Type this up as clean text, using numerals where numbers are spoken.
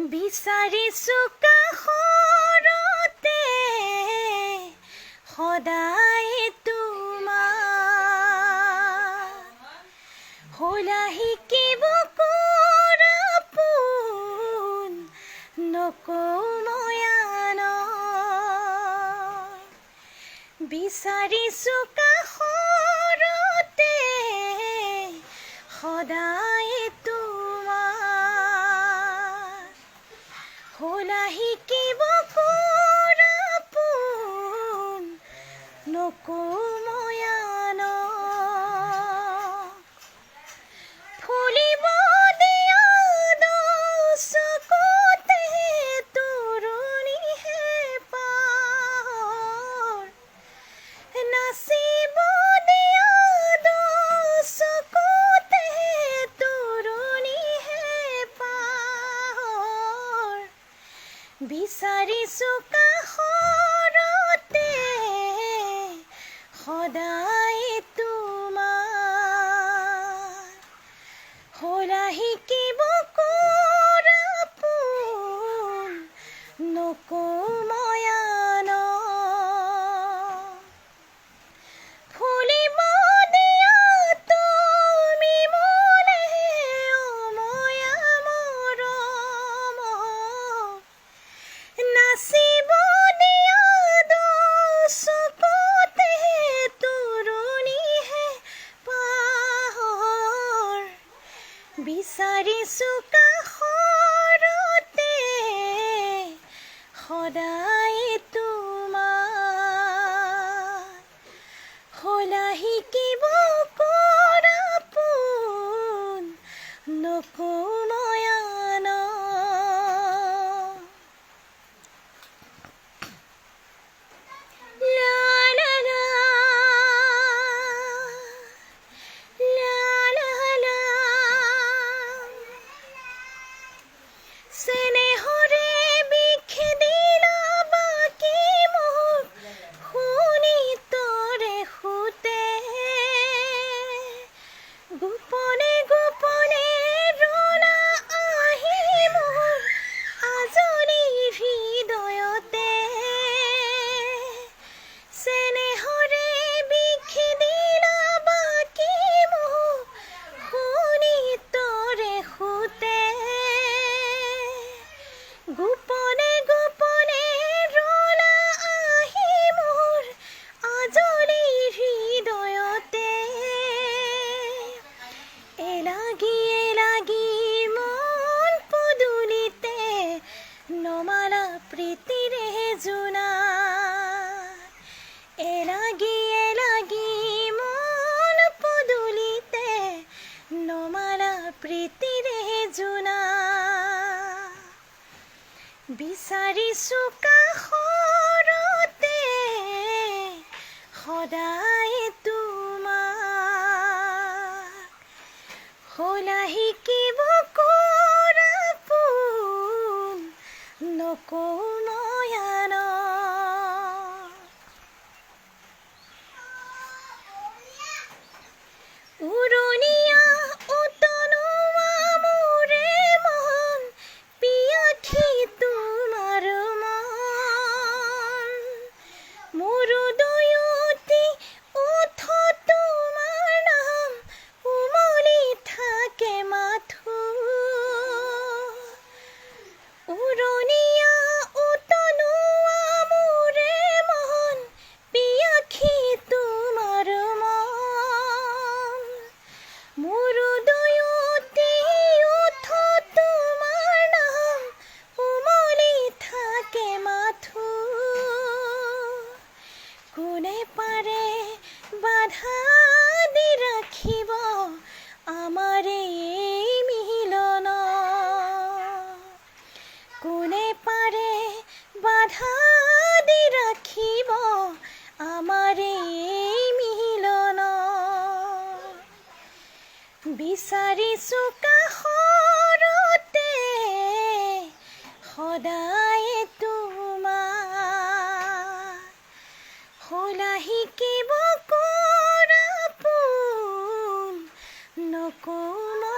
বিচাৰিছো কাষৰতে সদায় তোমাৰ হ'লা শিকিব কৰাপোন নকওঁ মই আনৰ বিচাৰিছো কাষৰতে সদায় হ'লা শিকিব কৰাপোন নকওঁ মই আনক ফুলিব দিয়া চকুতে তৰুণীহে পাৰ নাচিব দিয়া চকুতে তৰুণীহে পাৰ বিচাৰিছো কাষৰতে সদায় তোমাৰ হ'লা শিকিব কৰাপোন নকওঁ মই আনক ফুলিব দিয়া তুমি মোলে অময়া মৰম নাচিব দিয়া চকুতে তৰুণীহে পাৰ বিচাৰিছো কাষৰতে সদায় তোমাৰ হ'লা শিকিব কৰাপোন নকওঁ মই আনক চেনেহৰে বিখেদিলা বাকি মোক শুনি তৰে সুতে গোপনে গোপনে ৰুলা আহি মোৰ আজলি হৃদয়তে চেনেহৰে বিখেদিলা বাকি মোক শুনি তৰে সুতে গোপনে গোপনে ৰুলা আহি মোৰ আজলি হৃদয়তে এলাগি মন পদূলিতে নমালা প্ৰীতিৰে জোনা এলাগি মন পদূলিতে নমালা প্ৰীতিৰে জোনা বিচাৰিছো কাষৰতে সদায় তোমাৰ হ'লা শিকিব কৰাপোন নকওঁ মই আনক উৰণীয়া উতলোৱা মোৰে মন পিয়াঠি তোমাৰ মন মোৰ দুয়োটি ওঠ তোমাৰ নাম উমলি থাকে মাথো উৰণীয়া উতলোৱা মোৰে মন পিয়াঠি তোমাৰ মন মোৰ দুয়োটি ওঠ তোমাৰ নাম উমলি থাকে মাথো কোনে পাৰে বাধা দি ৰাখিব আমাৰ এই মিলন কোনে পাৰে বাধা দি ৰাখিব আমাৰ এই মিলন বিচাৰিছো কাষৰতে সদায় তোমাৰ হ'লা শিকিব কৰাপোন নকওঁ